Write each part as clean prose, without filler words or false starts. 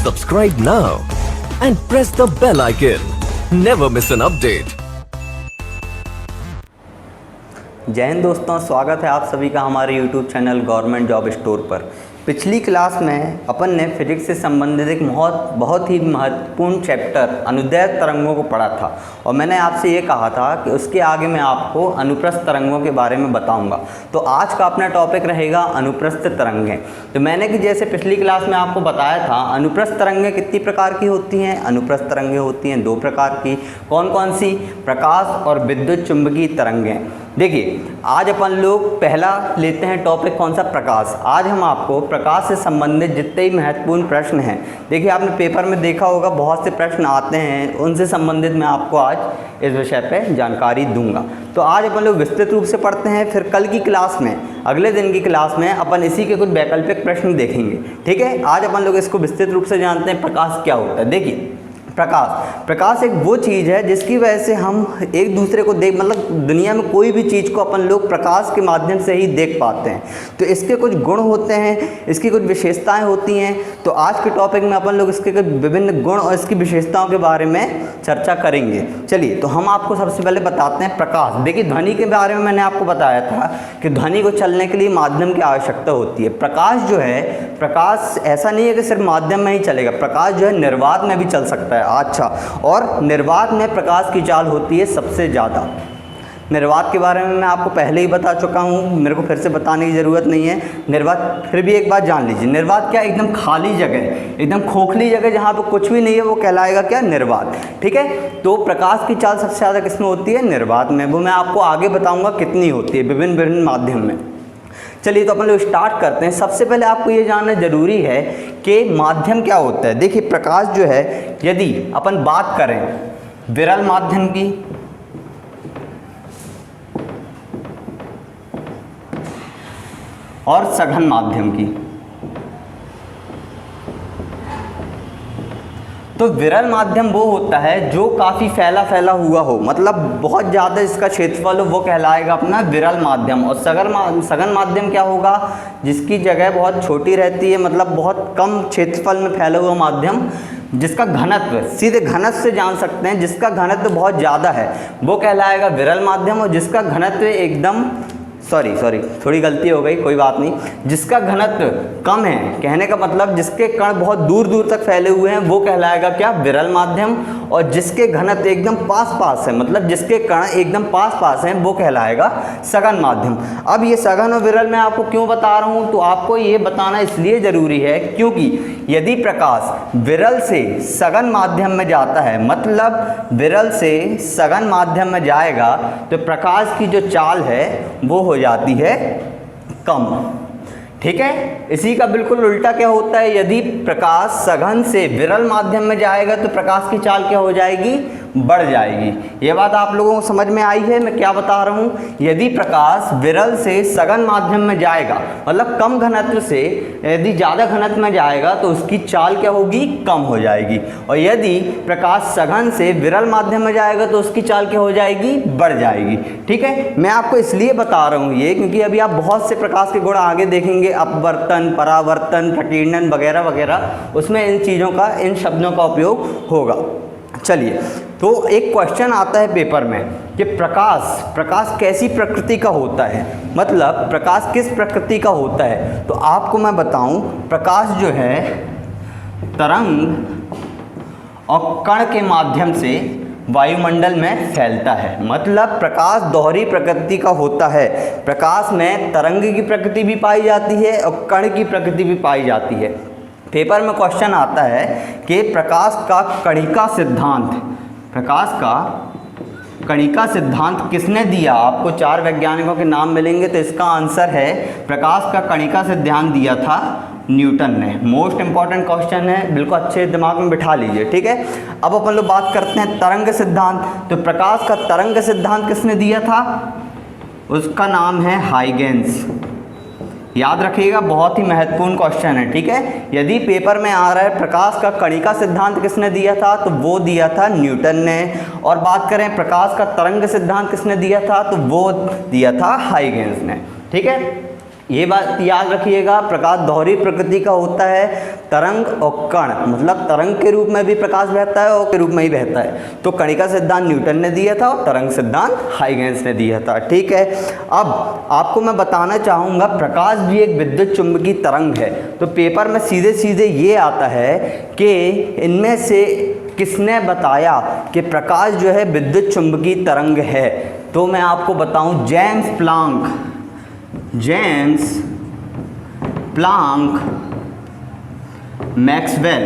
Subscribe now and press the bell icon. Never miss an update. जय हिंद दोस्तों, स्वागत है आप सभी का हमारे YouTube channel government job store पर। पिछली क्लास में अपन ने फिजिक्स से संबंधित एक बहुत ही महत्वपूर्ण चैप्टर अनुदैर्घ्य तरंगों को पढ़ा था और मैंने आपसे ये कहा था कि उसके आगे मैं आपको अनुप्रस्थ तरंगों के बारे में बताऊंगा। तो आज का अपना टॉपिक रहेगा अनुप्रस्थ तरंगें। तो मैंने कि जैसे पिछली क्लास में आपको बताया था, अनुप्रस्थ तरंगें कितनी प्रकार की होती हैं। अनुप्रस्थ तरंगें होती हैं 2 प्रकार की। कौन कौन सी? प्रकाश और विद्युत चुंबकीय तरंगें। देखिए, आज अपन लोग पहला लेते हैं टॉपिक कौन सा? प्रकाश। आज हम आपको प्रकाश से संबंधित जितने भी महत्वपूर्ण प्रश्न हैं, देखिए आपने पेपर में देखा होगा बहुत से प्रश्न आते हैं, उनसे संबंधित मैं आपको आज इस विषय पे जानकारी दूंगा। तो आज अपन लोग विस्तृत रूप से पढ़ते हैं, फिर कल की क्लास में, अगले दिन की क्लास में अपन इसी के कुछ वैकल्पिक प्रश्न देखेंगे। ठीक है, आज अपन लोग इसको विस्तृत रूप से जानते हैं प्रकाश क्या होता है। देखिए, प्रकाश एक वो चीज़ है जिसकी वजह से हम एक दूसरे को मतलब दुनिया में कोई भी चीज़ को अपन लोग प्रकाश के माध्यम से ही देख पाते हैं। तो इसके कुछ गुण होते हैं, इसकी कुछ विशेषताएं होती हैं। तो आज के टॉपिक में अपन लोग इसके कुछ विभिन्न गुण और इसकी विशेषताओं के बारे में चर्चा करेंगे। चलिए, तो हम आपको सबसे पहले बताते हैं प्रकाश। देखिए, ध्वनि के बारे में मैंने आपको बताया था कि ध्वनि को चलने के लिए माध्यम की आवश्यकता होती है। प्रकाश जो है, प्रकाश ऐसा नहीं है कि सिर्फ माध्यम में ही चलेगा, प्रकाश जो है निर्वात में भी चल सकता है। अच्छा, और निर्वात में प्रकाश की चाल होती है सबसे ज़्यादा। निर्वात के बारे में मैं आपको पहले ही बता चुका हूँ, मेरे को फिर से बताने की ज़रूरत नहीं है। निर्वात, फिर भी एक बात जान लीजिए, निर्वात क्या? एकदम खाली जगह, एकदम खोखली जगह जहाँ पे कुछ भी नहीं है, वो कहलाएगा क्या? निर्वात। ठीक है, तो प्रकाश की चाल सबसे ज़्यादा किसमें होती है? निर्वात में। वो मैं आपको आगे बताऊँगा कितनी होती है विभिन्न विभिन्न माध्यम में। चलिए, तो अपन लोग स्टार्ट करते हैं। सबसे पहले आपको ये जानना जरूरी है कि माध्यम क्या होता है। देखिए, प्रकाश जो है, यदि अपन बात करें विरल माध्यम की और सघन माध्यम की, तो विरल माध्यम वो होता है जो काफ़ी फैला हुआ हो, मतलब बहुत ज़्यादा इसका क्षेत्रफल हो, वो कहलाएगा अपना विरल माध्यम। और सघन माध्यम क्या होगा? जिसकी जगह बहुत छोटी रहती है, मतलब बहुत कम क्षेत्रफल में फैला हुआ माध्यम, जिसका घनत्व, सीधे घनत्व से जान सकते हैं, जिसका घनत्व बहुत ज़्यादा है वो कहलाएगा विरल माध्यम। और जिसका घनत्व एकदम सॉरी थोड़ी गलती हो गई, कोई बात नहीं, जिसका घनत्व कम है, कहने का मतलब जिसके कण बहुत दूर दूर तक फैले हुए हैं, वो कहलाएगा क्या? विरल माध्यम। और जिसके घनत्व एकदम पास है, मतलब जिसके कण एकदम पास हैं, वो कहलाएगा सघन माध्यम। अब ये सघन और विरल मैं आपको क्यों बता रहा हूँ? तो आपको ये बताना इसलिए ज़रूरी है क्योंकि यदि प्रकाश विरल से सघन माध्यम में जाता है, मतलब विरल से सघन माध्यम में जाएगा, तो प्रकाश की जो चाल है वो हो जाती है कम। ठीक है, इसी का बिल्कुल उल्टा क्या होता है? यदि प्रकाश सघन से विरल माध्यम में जाएगा तो प्रकाश की चाल क्या हो जाएगी? बढ़ जाएगी। ये बात आप लोगों को समझ में आई है मैं क्या बता रहा हूँ? यदि प्रकाश विरल से सघन माध्यम में जाएगा, मतलब कम घनत्व से यदि ज़्यादा घनत्व में जाएगा, तो उसकी चाल क्या होगी? कम हो जाएगी। और यदि प्रकाश सघन से विरल माध्यम में जाएगा तो उसकी चाल क्या हो जाएगी? बढ़ जाएगी। ठीक है, मैं आपको इसलिए बता रहा हूँ ये क्योंकि अभी आप बहुत से प्रकाश के गुण आगे देखेंगे, अपवर्तन, परावर्तन, प्रकीर्णन वगैरह वगैरह, उसमें इन चीज़ों का, इन शब्दों का उपयोग होगा। चलिए, तो एक क्वेश्चन आता है पेपर में कि प्रकाश कैसी प्रकृति का होता है, मतलब प्रकाश किस प्रकृति का होता है। तो आपको मैं बताऊं, प्रकाश जो है तरंग और कण के माध्यम से वायुमंडल में फैलता है, मतलब प्रकाश दोहरी प्रकृति का होता है। प्रकाश में तरंग की प्रकृति भी पाई जाती है और कण की प्रकृति भी पाई जाती है। पेपर में क्वेश्चन आता है कि प्रकाश का कणिका सिद्धांत किसने दिया? आपको 4 वैज्ञानिकों के नाम मिलेंगे, तो इसका आंसर है प्रकाश का कणिका सिद्धांत दिया था न्यूटन ने। मोस्ट इंपॉर्टेंट क्वेश्चन है, बिल्कुल अच्छे दिमाग में बिठा लीजिए। ठीक है, अब अपन लोग बात करते हैं तरंग सिद्धांत। तो प्रकाश का तरंग सिद्धांत किसने दिया था? उसका नाम है हाइगेंस। याद रखिएगा, बहुत ही महत्वपूर्ण क्वेश्चन है। ठीक है, यदि पेपर में आ रहा है प्रकाश का कणिका सिद्धांत किसने दिया था, तो वो दिया था न्यूटन ने। और बात करें प्रकाश का तरंग सिद्धांत किसने दिया था, तो वो दिया था हाइगेंस ने। ठीक है, ये बात याद रखिएगा, प्रकाश दोहरी प्रकृति का होता है। तरंग और कण, मतलब तरंग के रूप में भी प्रकाश बहता है और के रूप में ही बहता है। तो कणिका सिद्धांत न्यूटन ने दिया था और तरंग सिद्धांत हाइगेंस ने दिया था। ठीक है, अब आपको मैं बताना चाहूँगा प्रकाश भी एक विद्युत चुंबकीय तरंग है। तो पेपर में सीधे सीधे ये आता है कि इनमें से किसने बताया कि प्रकाश जो है विद्युत चुंबकीय तरंग है। तो मैं आपको बताऊं, जेम्स प्लांक मैक्सवेल,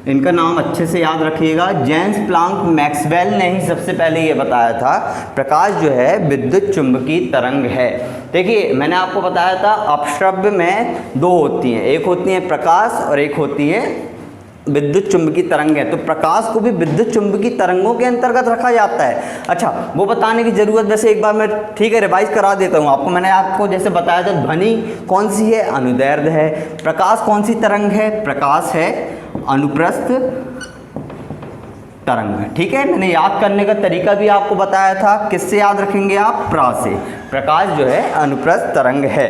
इनका नाम अच्छे से याद रखिएगा। जेम्स प्लांक मैक्सवेल ने ही सबसे पहले ये बताया था प्रकाश जो है विद्युत चुंबकीय तरंग है। देखिए मैंने आपको बताया था अपश्रव्य में दो होती हैं, एक होती है प्रकाश और एक होती है विद्युत चुंबकीय तरंग है। तो प्रकाश को भी विद्युत चुंबकीय तरंगों के अंतर्गत रखा जाता है। अच्छा, वो बताने की ज़रूरत वैसे एक बार मैं ठीक है रिवाइज करा देता हूँ आपको। मैंने आपको जैसे बताया था ध्वनि कौन सी है, अनुदैर्ध्य है। प्रकाश कौन सी तरंग है, प्रकाश है अनुप्रस्थ तरंग। ठीक है, मैंने याद करने का तरीका भी आपको बताया था, किससे याद रखेंगे आप, प्रा से। प्रकाश जो है अनुप्रस्थ तरंग है।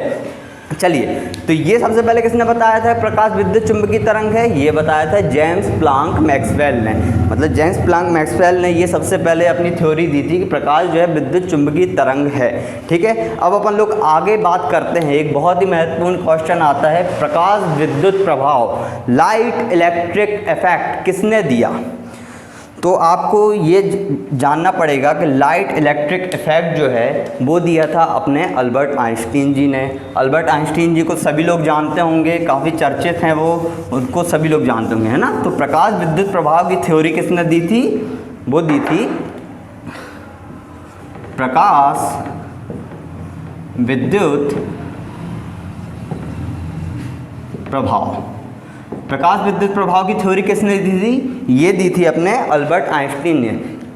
चलिए, तो ये सबसे पहले किसने बताया था प्रकाश विद्युत चुंबकीय तरंग है, ये बताया था जेम्स प्लांक मैक्सवेल ने। मतलब जेम्स प्लांक मैक्सवेल ने ये सबसे पहले अपनी थ्योरी दी थी कि प्रकाश जो है विद्युत चुंबकीय तरंग है। ठीक है, अब अपन लोग आगे बात करते हैं। एक बहुत ही महत्वपूर्ण क्वेश्चन आता है, प्रकाश विद्युत प्रभाव, लाइट इलेक्ट्रिक इफेक्ट किसने दिया। तो आपको ये जानना पड़ेगा कि लाइट इलेक्ट्रिक इफेक्ट जो है वो दिया था अपने अल्बर्ट आइंस्टीन जी ने। अल्बर्ट आइंस्टीन जी को सभी लोग जानते होंगे, काफ़ी चर्चित हैं वो, उनको सभी लोग जानते होंगे, है ना। तो प्रकाश विद्युत प्रभाव की थ्योरी किसने दी थी, वो दी थी प्रकाश विद्युत प्रभाव। प्रकाश विद्युत प्रभाव की थ्योरी किसने दी थी, ये दी थी अपने अल्बर्ट आइंस्टीन ने।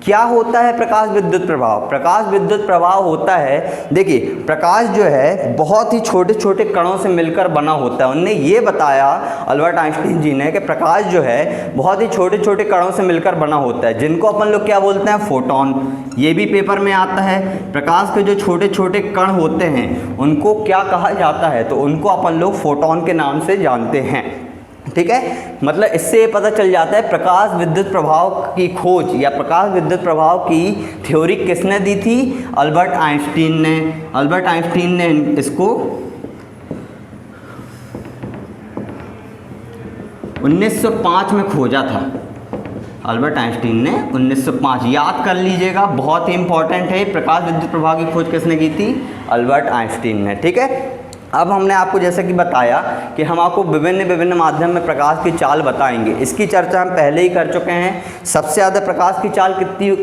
क्या होता है प्रकाश विद्युत प्रभाव, प्रकाश विद्युत प्रभाव होता है, देखिए प्रकाश जो है बहुत ही छोटे छोटे कणों से मिलकर बना होता है। उन्होंने ये बताया अल्बर्ट आइंस्टीन जी ने कि प्रकाश जो है बहुत ही छोटे छोटे कणों से मिलकर बना होता है, जिनको अपन लोग क्या बोलते हैं, फोटोन। ये भी पेपर में आता है, प्रकाश के जो छोटे छोटे कण होते हैं उनको क्या कहा जाता है, तो उनको अपन लोग फोटोन के नाम से जानते हैं। ठीक है, मतलब इससे ये पता चल जाता है प्रकाश विद्युत प्रभाव की खोज या प्रकाश विद्युत प्रभाव की थ्योरी किसने दी थी, अल्बर्ट आइंस्टीन ने। अल्बर्ट आइंस्टीन ने इसको 1905 में खोजा था। अल्बर्ट आइंस्टीन ने 1905, याद कर लीजिएगा, बहुत ही इंपॉर्टेंट है। प्रकाश विद्युत प्रभाव की खोज किसने की थी, अल्बर्ट आइंस्टीन ने। ठीक है, अब हमने आपको जैसे कि बताया कि हम आपको विभिन्न माध्यम में प्रकाश की चाल बताएंगे। इसकी चर्चा हम पहले ही कर चुके हैं। सबसे ज़्यादा प्रकाश की चाल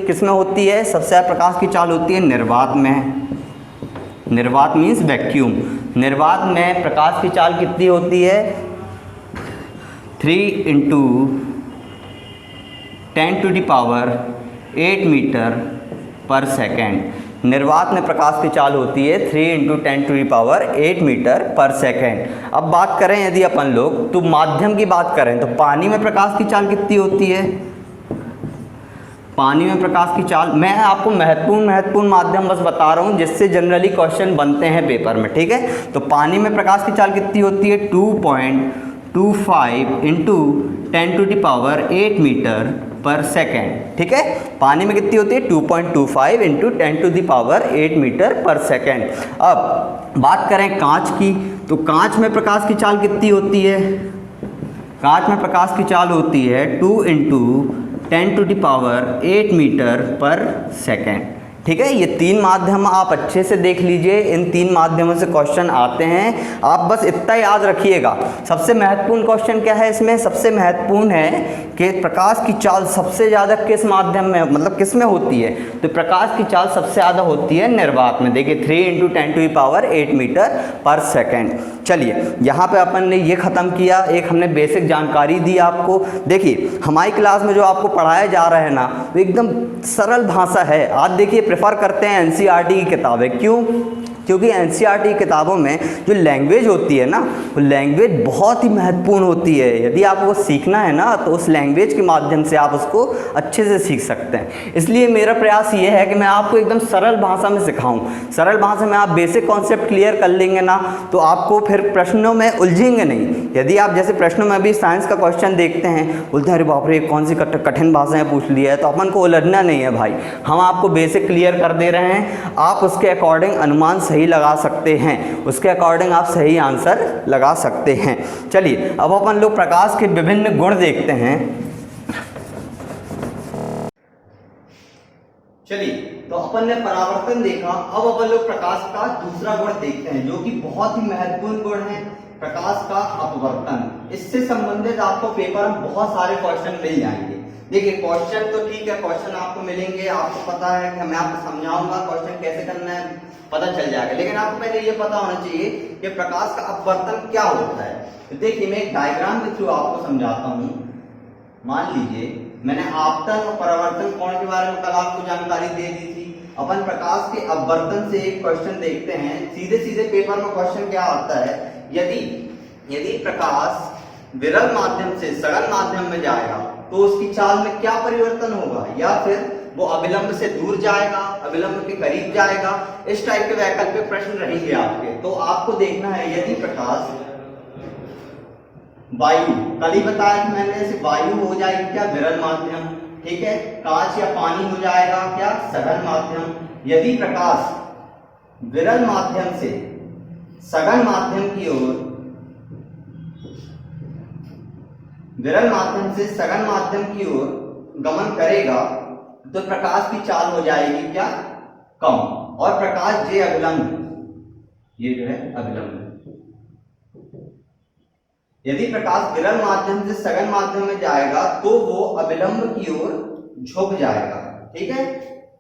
किस में होती है, सबसे ज़्यादा प्रकाश की चाल होती है निर्वात में। निर्वात मीन्स वैक्यूम। निर्वात में प्रकाश की चाल कितनी होती है, 3 × 10⁸ मीटर पर सेकेंड। निर्वात में प्रकाश की चाल होती है 3 × 10⁸ मीटर पर सेकेंड। अब बात करें यदि अपन लोग तो माध्यम की बात करें तो पानी में प्रकाश की चाल कितनी होती है, पानी में प्रकाश की चाल, मैं आपको महत्वपूर्ण माध्यम बस बता रहा हूँ जिससे जनरली क्वेश्चन बनते हैं पेपर में। ठीक है, तो पानी में प्रकाश की चाल कितनी होती है, 2.25 × 10⁸ मीटर पर सेकेंड। ठीक है, पानी में कितनी होती है, 2.25 × 10⁸ मीटर पर सेकेंड। अब बात करें कांच की, तो कांच में प्रकाश की चाल कितनी होती है, कांच में प्रकाश की चाल होती है 2 × 10⁸ मीटर पर सेकेंड। ठीक है, ये 3 माध्यम आप अच्छे से देख लीजिए, इन 3 माध्यमों से क्वेश्चन आते हैं। आप बस इतना याद रखिएगा। सबसे महत्वपूर्ण क्वेश्चन क्या है इसमें, सबसे महत्वपूर्ण है कि प्रकाश की चाल सबसे ज़्यादा किस माध्यम में, मतलब किस में होती है, तो प्रकाश की चाल सबसे ज़्यादा होती है निर्वात में। देखिए 3 × 10⁸ मीटर पर सेकेंड। चलिए, यहाँ पे अपन ने ये ख़त्म किया, एक हमने बेसिक जानकारी दी आपको। देखिए हमारी क्लास में जो आपको पढ़ाया जा रहा है ना, वो एकदम सरल भाषा है। आज देखिए प्रेफर करते हैं NCERT की किताबें, क्यों, क्योंकि एनसीईआरटी किताबों में जो लैंग्वेज होती है ना, वो लैंग्वेज बहुत ही महत्वपूर्ण होती है। यदि आपको सीखना है ना तो उस लैंग्वेज के माध्यम से आप उसको अच्छे से सीख सकते हैं। इसलिए मेरा प्रयास ये है कि मैं आपको एकदम सरल भाषा में सिखाऊं। सरल भाषा में आप बेसिक कॉन्सेप्ट क्लियर कर लेंगे ना तो आपको फिर प्रश्नों में उलझेंगे नहीं। यदि आप जैसे प्रश्नों में अभी साइंस का क्वेश्चन देखते हैं, बोलते हैं अरे बाप रे कौन सी कठिन भाषाएं पूछ ली है, तो अपन को उलझना नहीं है भाई। हम आपको बेसिक क्लियर कर दे रहे हैं, आप उसके अकॉर्डिंग अनुमान सही लगा सकते हैं, उसके अकॉर्डिंग आप सही आंसर लगा सकते हैं। चलिए अब अपन लोग प्रकाश के विभिन्न गुण देखते हैं। चलिए तो अपन ने परावर्तन देखा, अब अपन लोग प्रकाश का दूसरा गुण देखते हैं जो कि बहुत ही महत्वपूर्ण गुण है, प्रकाश का अपवर्तन। इससे संबंधित आपको पेपर में बहुत सारे क्वेश्चन मिल जाएंगे। देखिए क्वेश्चन तो ठीक है, क्वेश्चन आपको मिलेंगे, आपको पता है कि मैं आपको समझाऊंगा क्वेश्चन कैसे करना है, पता चल जाएगा। लेकिन आपको पहले ये पता होना चाहिए कि प्रकाश का अपवर्तन क्या होता है। तो देखिए मैं एक डायग्राम के थ्रू आपको समझाता हूँ। मान लीजिए मैंने आपतन और परावर्तन कोण के बारे में कल आपको जानकारी दे दी थी। अपन प्रकाश के अपवर्तन से एक क्वेश्चन देखते हैं। सीधे सीधे पेपर में क्वेश्चन क्या आता है, यदि प्रकाश विरल माध्यम से सघन माध्यम में जाएगा तो उसकी चाल में क्या परिवर्तन होगा, या फिर वो अविलंब से दूर जाएगा, अविलंब के करीब जाएगा। इस टाइप के वैकल्पिक प्रश्न रहेंगे आपके। तो आपको देखना है यदि प्रकाश वायु, कल ही बताया कि मैंने इसे वायु हो जाएगी क्या, विरल माध्यम, ठीक है। कांच या पानी हो जाएगा क्या, सघन माध्यम। यदि प्रकाश विरल माध्यम से सघन माध्यम की ओर, विरल माध्यम से सघन माध्यम की ओर गमन करेगा तो प्रकाश की चाल हो जाएगी क्या, कम। और प्रकाश जे अविलंब, ये जो है अविलंब। यदि प्रकाश विरल माध्यम से सघन माध्यम में जाएगा तो वो अविलंब की ओर झुक जाएगा, ठीक है।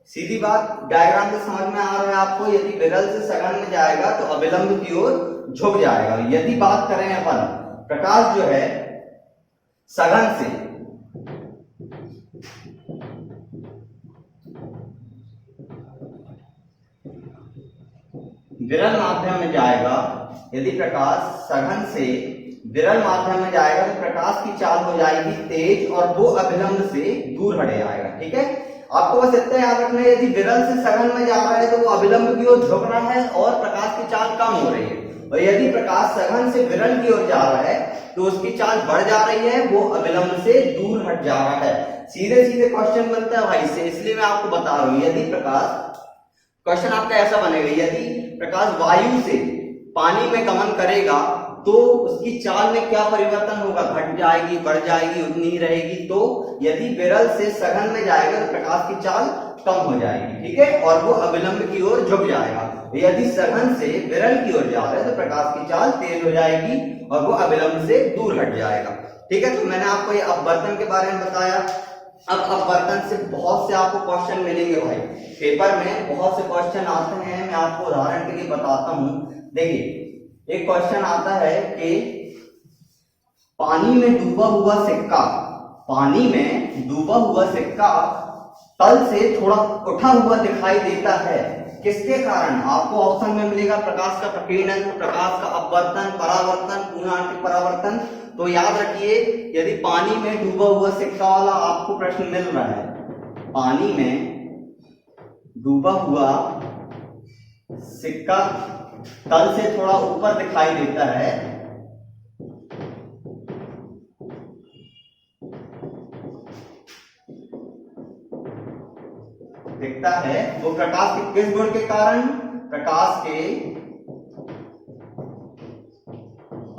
सीधी बात, डायग्राम से समझ में आ रहा है आपको। यदि विरल से सघन में जाएगा तो अविलंब की ओर झुक जाएगा। यदि बात करें अपन प्रकाश जो है सघन से विरल माध्यम में जाएगा, यदि प्रकाश सघन से विरल माध्यम में जाएगा तो प्रकाश की चाल हो जाएगी तेज और वो अविलंब से दूर हट जाएगा, ठीक है। आपको बस इतना याद रखना है, यदि विरल से सघन में जा रहा है तो वो अविलंब की ओर झुक रहा है और प्रकाश की चाल कम हो रही है। और यदि प्रकाश सघन से विरल की ओर जा रहा है तो उसकी चाल बढ़ जा रही है, वो अविलंब से दूर हट जा रहा है। सीधे सीधे क्वेश्चन बनता है भाई से, इसलिए मैं आपको बता रहा हूं। यदि प्रकाश, क्वेश्चन आपका ऐसा बनेगा, यदि प्रकाश वायु से पानी में गमन करेगा तो उसकी चाल में क्या परिवर्तन होगा, घट जाएगी, बढ़ जाएगी, उतनी ही रहेगी। तो यदि विरल से सघन में जाएगा तो प्रकाश की चाल कम हो जाएगी, ठीक है, और वो अविलंब की ओर झुक जाएगा। यदि सघन से विरल की ओर जा रहा है तो प्रकाश की चाल तेज हो जाएगी और वो अविलंब से दूर हट जाएगा, ठीक है। तो मैंने आपको ये अपवर्तन के बारे में बताया। अब अपवर्तन से बहुत से आपको क्वेश्चन मिलेंगे भाई, पेपर में बहुत से क्वेश्चन आते हैं। मैं आपको उदाहरण के लिए बताता हूं। देखिए एक क्वेश्चन आता है कि पानी में डूबा हुआ सिक्का, पानी में डूबा हुआ सिक्का तल से थोड़ा उठा हुआ दिखाई देता है, किसके कारण। आपको ऑप्शन में मिलेगा प्रकाश का प्रकीर्णन, प्रकाश का अपवर्तन, परावर्तन, पुनः परावर्तन। तो याद रखिए, यदि पानी में डूबा हुआ सिक्का वाला आपको प्रश्न मिल रहा है, पानी में डूबा हुआ सिक्का तल से थोड़ा ऊपर दिखाई देता है, दिखता है, वो प्रकाश के किस गुण के कारण, प्रकाश के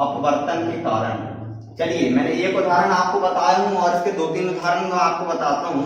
अपवर्तन के कारण। चलिए मैंने एक उदाहरण आपको बताया हूं और इसके 2-3 उदाहरण मैं आपको बताता हूं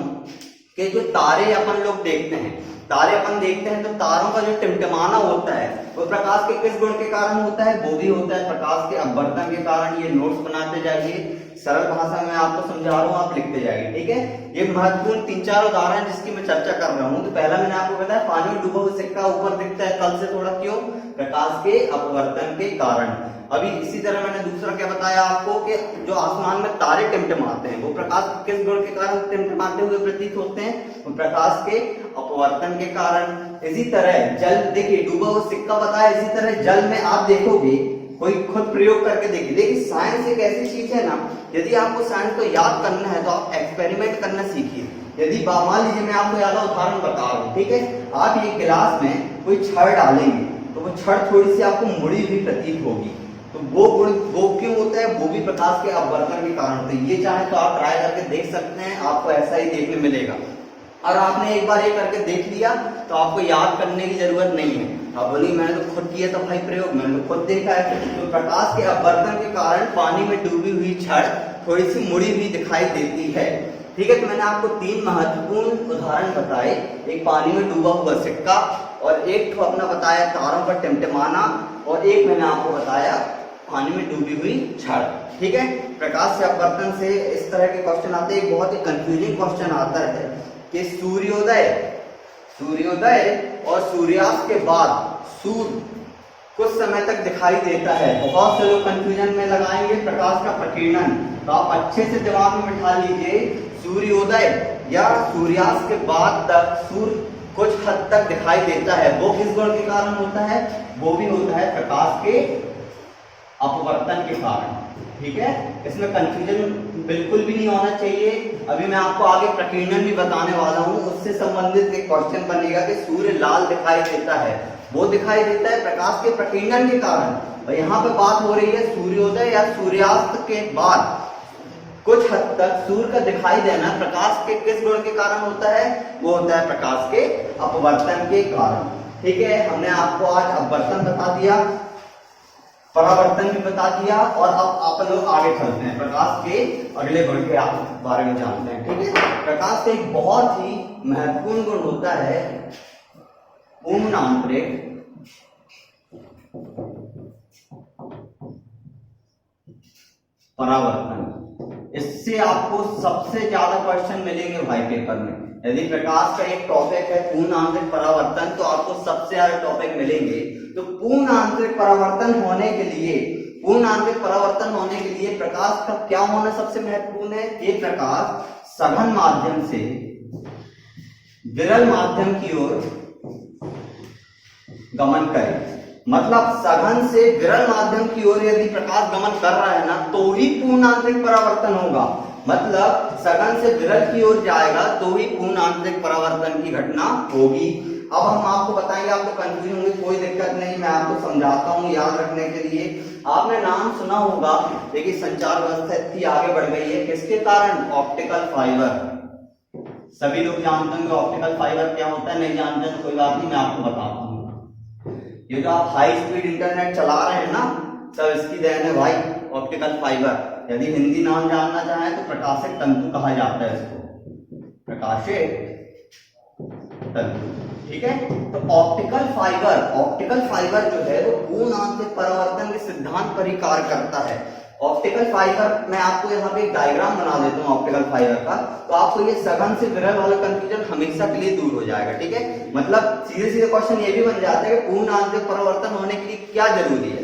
कि जो तारे अपन लोग देखते हैं, तारे अपन देखते हैं तो तारों का जो टिमटिमाना होता है वो प्रकाश के किस गुण के कारण होता है, वो भी होता है प्रकाश के अपवर्तन के कारण। ये नोट्स बनाते जाइए, सरल भाषा में आपको समझा रहा हूँ, आप लिखते जाइए, ठीक है। ये महत्वपूर्ण 3-4 उदाहरण जिसकी मैं चर्चा कर रहा हूँ। तो पहला मैंने आपको बताया पानी में डूबा हुआ सिक्का ऊपर दिखता है तल से थोड़ा, क्यों, प्रकाश के अपवर्तन के कारण। अभी इसी तरह मैंने दूसरा क्या बताया आपको कि जो आसमान में तारे टिमटिमाते हैं वो प्रकाश किस गुण के कारण टिमटिमाते हुए प्रतीत होते हैं? वो प्रकाश के अपवर्तन के कारण। इसी तरह जल, देखिए डूबा हुआ सिक्का बताया, इसी तरह जल में आप देखोगे, कोई खुद प्रयोग करके देखिए। देखिए साइंस एक ऐसी चीज है ना, यदि आपको साइंस को याद करना है तो आप एक्सपेरिमेंट करना सीखिए। यदि मान लीजिए मैं आपको याद उदाहरण बता रहा हूँ, ठीक है, आप ये गिलास में कोई छड़ डालेंगे तो वो छड़ थोड़ी सी आपको मुड़ी हुई प्रतीत होगी, तो वो गुण वो क्यों होता है? वो भी प्रकाश के अपवर्तन के कारण होते हैं। ये चाहे तो आप ट्राई करके देख सकते हैं, आपको ऐसा ही देखने मिलेगा। और आपने एक बार ये करके देख लिया तो आपको याद करने की जरूरत नहीं है। आप बोलिए मैंने तो खुद किया था भाई प्रयोग, मैंने तो खुद देखा है। तो प्रकाश के अपवर्तन के कारण पानी में डूबी हुई छड़ थोड़ी सी मुड़ी हुई दिखाई देती है, ठीक है। तो मैंने आपको 3 महत्वपूर्ण उदाहरण बताए, एक पानी में डूबा हुआ सिक्का, और एक तो अपना बताया तारों का टिमटिमाना, और एक मैंने आपको बताया पानी में डूबी हुई छड़, ठीक है। प्रकाश से अपवर्तन से इस तरह के क्वेश्चन आते हैं। एक बहुत ही कंफ्यूजिंग क्वेश्चन आता है कि सूर्योदय और सूर्यास्त के बाद सूर्य कुछ समय तक दिखाई देता है। बहुत से लोग कंफ्यूजन में लगाएंगे प्रकाश का प्रकीर्णन, तो आप अच्छे से दिमाग में बिठा लीजिए, सूर्योदय या सूर्यास्त के बाद तक सूर्य कुछ हद तक दिखाई देता है, वो किस गुण के कारण होता है? वो भी होता है प्रकाश के अपवर्तन के कारण, ठीक है। इसमें कंफ्यूजन बिल्कुल भी नहीं होना चाहिए। अभी मैं आपको आगे प्रकीर्णन भी बताने वाला हूं, उससे संबंधित एक क्वेश्चन बनेगा कि सूर्य लाल दिखाई देता है, वो दिखाई देता है प्रकाश के प्रकीर्णन के कारण। और यहाँ पे बात हो रही है सूर्योदय या सूर्यास्त के बाद कुछ हद तक सूर्य का दिखाई देना प्रकाश के किस गुण के कारण होता है? वो होता है प्रकाश के अपवर्तन के कारण, ठीक है। हमने आपको आज अपवर्तन बता दिया, परावर्तन भी बता दिया, और अब आप लोग आगे चलते हैं, प्रकाश के अगले गुण के बारे में जानते हैं, ठीक है। प्रकाश का एक बहुत ही महत्वपूर्ण गुण होता है पूर्ण आंतरिक परावर्तन। इससे आपको सबसे ज्यादा क्वेश्चन मिलेंगे भाई पेपर में। यदि प्रकाश का एक टॉपिक है पूर्ण आंतरिक परावर्तन, तो आपको सबसे ज्यादा टॉपिक मिलेंगे। तो पूर्ण आंतरिक परावर्तन होने के लिए प्रकाश का क्या होना सबसे महत्वपूर्ण है? ये प्रकाश सघन माध्यम से विरल माध्यम की ओर गमन करे। मतलब सघन से विरल माध्यम की ओर यदि प्रकाश गमन कर रहा है ना, तो ही पूर्ण आंतरिक परावर्तन होगा। मतलब सघन से विरल की ओर जाएगा तो ही पूर्ण आंतरिक परावर्तन की घटना होगी। अब हम आपको बताएंगे, आपको कंफ्यूजन होगी, कोई दिक्कत नहीं, मैं आपको समझाता हूँ याद रखने के लिए। आपने नाम सुना होगा, देखिए संचार व्यवस्था इतनी आगे बढ़ गई है, किसके कारण? Optical fibre. सभी लोग जानते होंगे ऑप्टिकल फाइबर क्या होता है, नहीं जानते तो कोई बात नहीं, मैं आपको बताता हूँ। ये जो आप हाई स्पीड इंटरनेट चला रहे हैं ना, सब इसकी देन है भाई, ऑप्टिकल फाइबर। यदि हिंदी नाम जानना चाहें तो प्रकाशिक तंतु कहा जाता है इसको, प्रकाशिक तंतु, ठीक है। तो ऑप्टिकल फाइबर जो है वो पूर्ण आंतरिक परावर्तन के सिद्धांत पर ही कार्य करता है। ऑप्टिकल फाइबर, मैं आपको यहाँ पे एक डायग्राम बना देता हूँ ऑप्टिकल फाइबर का, तो आपको ये सघन से विरल वाला कंफ्यूजन हमेशा के लिए दूर हो जाएगा, ठीक है। मतलब सीधे सीधे क्वेश्चन ये भी बन जाता है कि पूर्ण आंतरिक परावर्तन होने के लिए क्या जरूरी है?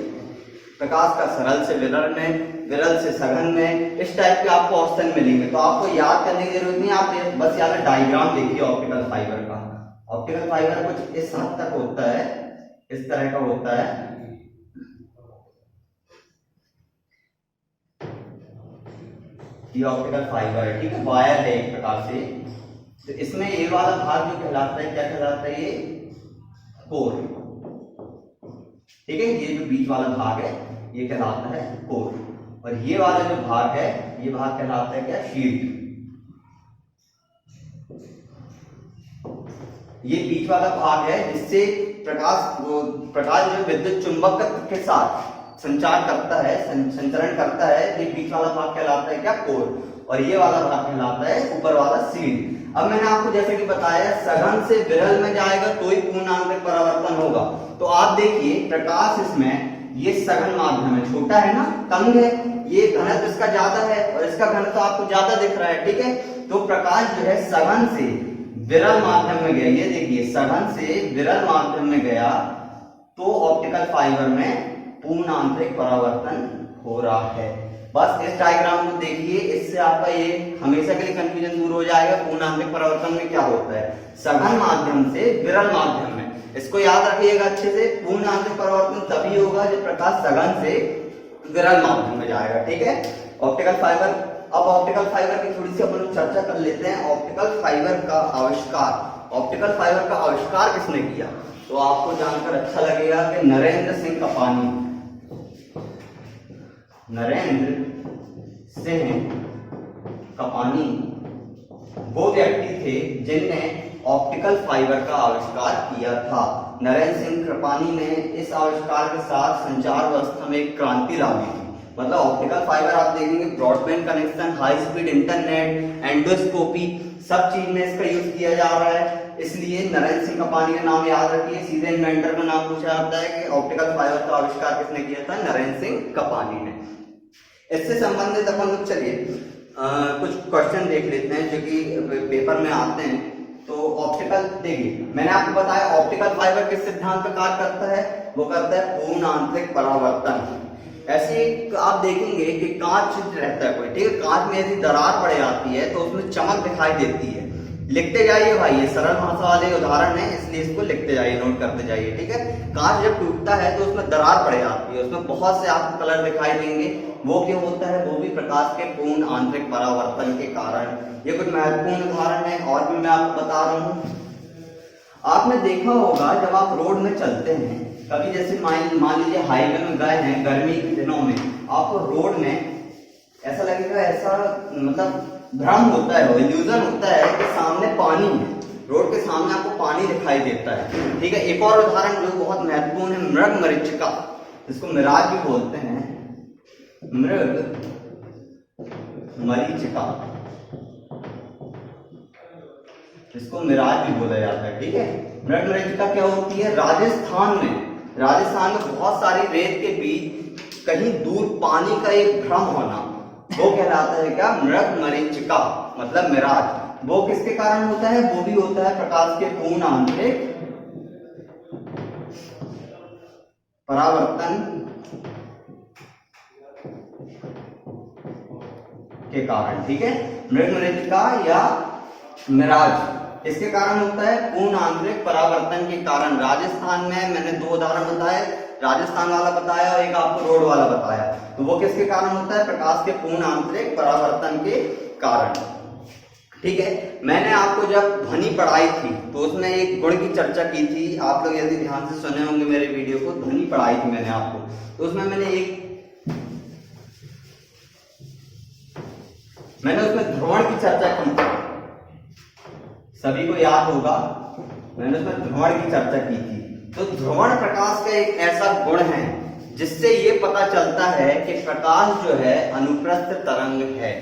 प्रकाश का सरल से विरल में, विरल से सघन में, इस टाइप के आपको ऑप्शन मिलेंगे। तो आपको याद करने की जरूरत नहीं, आप बस यहाँ पे डायग्राम देखिए ऑप्टिकल फाइबर का। ऑप्टिकल फाइबर कुछ इस हद तक होता है, इस तरह का होता है। ये ऑप्टिकल फाइबर है, ठीक है, वायर है एक प्रकार से। तो इसमें ये वाला भाग जो कहलाता है, क्या कहलाता है? ये कोर, ठीक है। ये जो बीच वाला भाग है ये कहलाता है कोर, और ये वाला जो भाग है ये भाग कहलाता है क्या? शीट। ये बीच वाला भाग है जिससे प्रकाश जो विद्युत चुंबक के साथ संचार करता है, संचरण करता है। ये बीच वाला भाग कहलाता है क्या? कोर, और ये वाला भाग कहलाता है ऊपर वाला शीट। अब मैंने आपको जैसे कि बताया सघन से विरल में जाएगा तो ही पूर्ण आंतरिक परावर्तन होगा। तो आप देखिए प्रकाश इसमें, ये सघन माध्यम है, छोटा है ना, तंग है, ये घनत्व इसका ज्यादा है और इसका घनत्व आपको ज्यादा दिख रहा है, ठीक है। तो प्रकाश जो है सघन से विरल माध्यम में गया, ये देखिए सघन से विरल माध्यम में गया तो ऑप्टिकल फाइबर में पूर्ण आंतरिक परावर्तन हो रहा है। बस इस डायग्राम को देखिए, इससे आपका ये हमेशा के लिए कंफ्यूजन दूर हो जाएगा। पूर्ण आंतरिक परावर्तन में क्या होता है, सघन माध्यम से विरल माध्यम में। इसको याद रखिएगा अच्छे से, पूर्ण आंतरिक परावर्तन तभी होगा जब प्रकाश सघन से विरल माध्यम में जाएगा। ठीक है, ऑप्टिकल फाइबर। अब ऑप्टिकल फाइबर की थोड़ी सी अपन चर्चा कर लेते हैं। ऑप्टिकल फाइबर का आविष्कार, ऑप्टिकल फाइबर का आविष्कार किसने किया, तो आपको जानकर अच्छा लगेगा कि नरेंद्र सिंह कपानी, नरेंद्र सिंह कपानी वो व्यक्ति थे जिनने ऑप्टिकल फाइबर का आविष्कार किया था। नरेंद्र सिंह कृपानी ने इस आविष्कार के साथ संचार व्यवस्था में एक क्रांति ला दी थी। मतलब ऑप्टिकल फाइबर आप देखेंगे, broadband connection, high speed internet, endoscopy, सब चीज में इसका यूज किया जा रहा है। इसलिए नरेंद्र सिंह कपानी का नाम याद रखिए। सीधे इन्वेंटर का नाम पूछा जाता है कि ऑप्टिकल फाइबर का आविष्कार किसने किया था, नरेंद्र सिंह कपानी ने। इससे संबंधित अपन लोग चलिए कुछ क्वेश्चन देख लेते हैं जो कि पेपर में आते हैं। तो ऑप्टिकल, देखिए मैंने आपको बताया ऑप्टिकल फाइबर किस सिद्धांत पर कार्य करता है, वो करता है पूर्ण आंतरिक परावर्तन। ऐसे आप देखेंगे कि कांच रहता है कोई, ठीक है, कांच में यदि दरार पड़ जाती है तो उसमें चमक दिखाई देती है। लिखते जाइए भाई, ये सरल भाषा वाले उदाहरण है, इसलिए इसको लिखते जाइए, नोट करते जाइए। ठीक है, कांच जब टूटता है तो उसमें दरार पड़ जाती है, उसमें बहुत से आपको कलर दिखाई देंगे। वो क्यों होता है, वो भी प्रकाश के पूर्ण आंतरिक परावर्तन के कारण। ये कुछ महत्वपूर्ण उदाहरण है और भी मैं आपको बता रहा हूँ। आपने देखा होगा जब आप रोड में चलते हैं कभी, जैसे मान लीजिए हाईवे में गए हैं गर्मी के दिनों में, आपको रोड में ऐसा लगेगा, ऐसा मतलब भ्रम होता है, इल्यूजन होता है कि सामने पानी है, रोड के सामने आपको पानी दिखाई देता है। ठीक है, एक और उदाहरण जो बहुत महत्वपूर्ण है, मृग मरीचिका, जिसको मिराज भी बोलते हैं, मृग मरीचिका, इसको मिराज भी बोला जाता है। ठीक है, मृग मरीचिका क्या होती है, राजस्थान में बहुत सारी रेत के बीच कहीं दूर पानी का एक भ्रम होना, वो कहलाता है क्या, मृग मरीचिका, मतलब मिराज। वो किसके कारण होता है, वो भी होता है प्रकाश के पूर्ण आंतरिक परावर्तन के कारण। ठीक है, मृग मरीचिका या मिराज इसके कारण होता है पूर्ण आंतरिक परावर्तन के कारण। राजस्थान में मैंने दो उदाहरण बताए, राजस्थान वाला बताया और एक आपको रोड वाला बताया। तो वो किसके कारण होता है, प्रकाश के पूर्ण आंतरिक परावर्तन के कारण। ठीक है, मैंने आपको जब ध्वनि पढ़ाई थी तो उसमें एक गुण की चर्चा की थी। आप लोग यदि ध्यान से सुने होंगे मेरे वीडियो को, ध्वनि पढ़ाई थी मैंने आपको, तो उसमें मैंने उसमें ध्रुवण की चर्चा की थी, सभी को याद होगा, मैंने उसमें ध्रुवण की चर्चा की थी। तो ध्रुवण प्रकाश का एक ऐसा गुण है जिससे ये पता चलता है कि प्रकाश जो है अनुप्रस्थ तरंग है।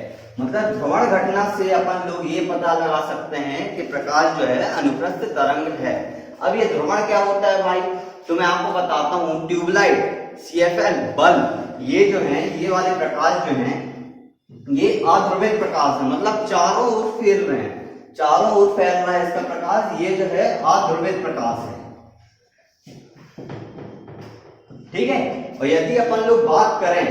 मतलब ध्रुवण घटना से अपन लोग ये पता लगा सकते हैं कि प्रकाश जो है अनुप्रस्थ तरंग है। अब ये ध्रुवण क्या होता है भाई, तो मैं आपको बताता हूँ। ट्यूबलाइट, CFL बल्ब, ये जो है, ये वाले प्रकाश जो है ये अध्रुवित प्रकाश है, मतलब चारों ओर फैल रहे हैं, चारों ओर फैल रहा है इसका प्रकाश, ये जो है अध्रुवित प्रकाश है। ठीक है, और यदि अपन लोग बात करें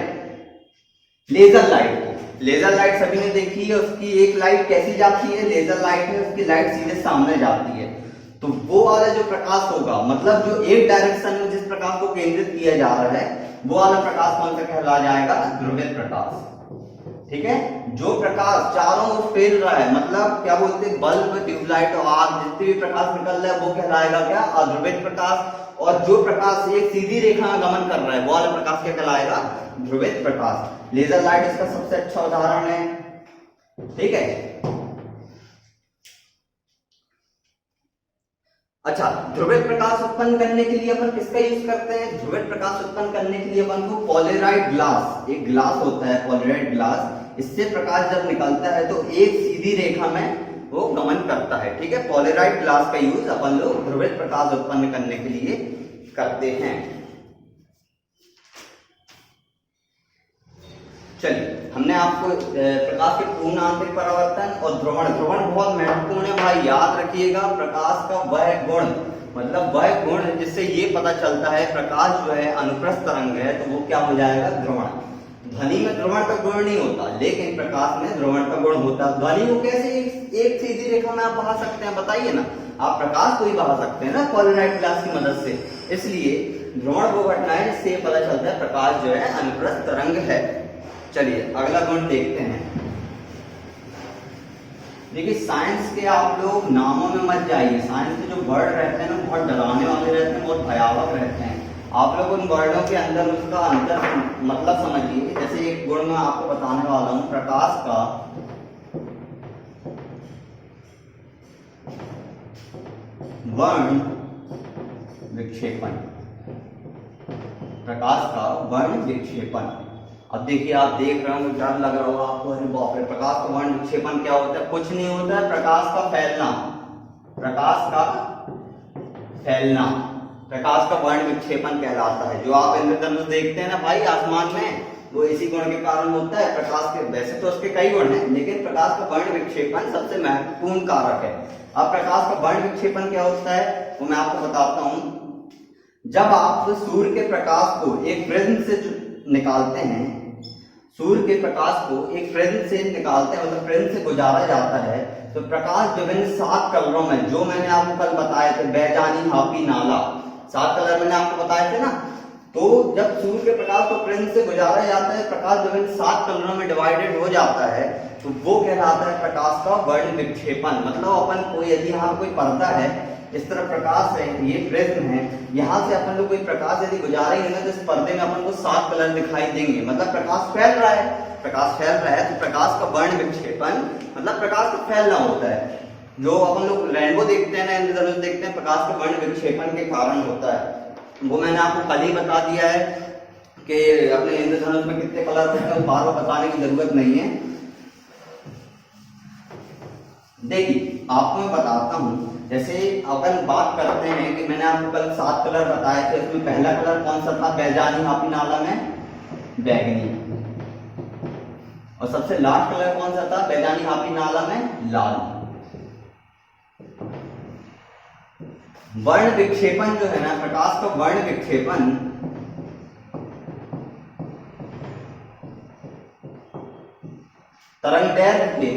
लेजर लाइट की, लेजर लाइट सभी ने देखी है, उसकी एक लाइट कैसी जाती है, लेजर लाइट में उसकी लाइट सीधे सामने जाती है। तो वो वाला जो प्रकाश होगा, मतलब जो एक डायरेक्शन में जिस प्रकाश को केंद्रित किया जा रहा है, वो वाला प्रकाश कौन सा कहला जाएगा, ध्रुवित प्रकाश। ठीक है, जो प्रकाश चारों ओर फैल रहा है, मतलब क्या बोलते हैं, बल्ब, ट्यूबलाइट और आग, जितने भी प्रकाश निकल रहा है वो कहलाएगा क्या, अध्रुवित प्रकाश। और जो प्रकाश एक सीधी रेखा में गमन कर रहा है वो वाला प्रकाश क्या कहलाएगा, ध्रुवित प्रकाश। लेजर लाइट इसका सबसे अच्छा उदाहरण है। ठीक है, अच्छा, ध्रुवित प्रकाश उत्पन्न करने के लिए अपन किसका यूज करते हैं, ध्रुवित प्रकाश उत्पन्न करने के लिए अपन को पॉलराइड ग्लास, एक ग्लास होता है पॉलराइड ग्लास, इससे प्रकाश जब निकलता है तो एक सीधी रेखा में वो गमन करता है। ठीक है, पॉलराइड ग्लास का यूज अपन लोग ध्रुवित प्रकाश उत्पन्न करने के लिए करते हैं। चलिए, हमने आपको प्रकाश के पूर्ण आंतरिक परावर्तन और ध्रुवण बहुत महत्वपूर्ण है भाई, याद रखिएगा। प्रकाश का वह गुण, मतलब वह गुण जिससे ये पता चलता है प्रकाश जो है अनुप्रस्थ तरंग है, तो वो क्या हो जाएगा, ध्रुवण। ध्वनि में ध्रुवण का गुण नहीं होता, लेकिन प्रकाश में ध्रुवण का गुण होता है। ध्वनि को कैसे एक सीधी रेखा में आप बहा सकते हैं, बताइए ना। आप प्रकाश को ही बहा सकते हैं ना पॉलीनाइट ग्लास की मदद से। इसलिए ध्रुवण वो घटना है जिससे ये पता चलता है प्रकाश जो है अनुप्रस्थ तरंग है। चलिए अगला गुण देखते हैं। देखिए साइंस के आप लोग नामों में मत जाइए। साइंस के जो वर्ड रहते हैं ना बहुत डराने वाले रहते हैं, बहुत भयावह रहते हैं। आप लोग उन वर्डों के अंदर उसका अंतर मतलब समझिए। जैसे एक गुण मैं आपको बताने वाला हूं, प्रकाश का वर्ण विक्षेपन। प्रकाश का वर्ण विक्षेपन। अब देखिए आप देख रहे हो, डर लग रहा होगा आपको, अरे बाप रे, प्रकाश का वर्ण विक्षेपन क्या होता है? कुछ नहीं होता है, प्रकाश का फैलना। प्रकाश का फैलना प्रकाश का वर्ण विक्षेपन कहलाता है। जो आप इंद्रधनुष देखते हैं ना भाई आसमान में, वो इसी गुण के कारण होता है। प्रकाश के वैसे तो उसके कई गुण हैं, लेकिन प्रकाश का वर्ण विक्षेपन सबसे महत्वपूर्ण कारक है। अब प्रकाश का वर्ण विक्षेपन क्या होता है वो मैं आपको बताता हूं। जब आप सूर्य के प्रकाश को एक प्रिज्म से निकालते हैं, सूर्य के प्रकाश को एक प्रिज्म से निकालते हैं, मतलब प्रिज्म से गुजारा जाता है, तो प्रकाश विभिन्न 7 कलरों में, जो मैंने आपको कल बताए थे, बैजानी, हापी, नाला, 7 कलर मैंने आपको बताए थे ना। तो जब सूर्य के प्रकाश को प्रिज्म से गुजारा जाता है, प्रकाश विभिन्न 7 कलरों में डिवाइडेड हो जाता है, तो वो कहलाता है प्रकाश का वर्ण विक्षेपन। मतलब अपन कोई, यदि यहाँ कोई पर्दा है, इस तरह प्रकाश है, ये प्रिज्म है, यहाँ से अपन लोग कोई प्रकाश यदि गुजारेंगे ना, तो इस पर्दे में अपन को 7 कलर दिखाई देंगे। मतलब प्रकाश फैल रहा है, प्रकाश फैल रहा है, तो प्रकाश का वर्ण विक्षेपन मतलब प्रकाश का फैलना होता है। जो अपन लोग रेनबो देखते हैं ना, इंद्रधनुष देखते हैं, प्रकाश का वर्ण विक्षेपण के कारण होता है। वो मैंने आपको कल ही बता दिया है कि अपने इंद्रधनुष में कितने कलर थे, बार बार बताने की जरूरत नहीं है। देखिए आपको मैं बताता हूं। जैसे अपन बात करते हैं कि मैंने आपको कल 7 कलर बताए थे, उसमें पहला कलर कौन सा था? बैजानी, हापी, नाला में बैगनी। और सबसे लास्ट कलर कौन सा था? बैजानी, हापी, नाला में लाल। वर्ण विक्षेपन जो है ना, प्रकाश का वर्ण विक्षेपन तरंगदैर्घ्य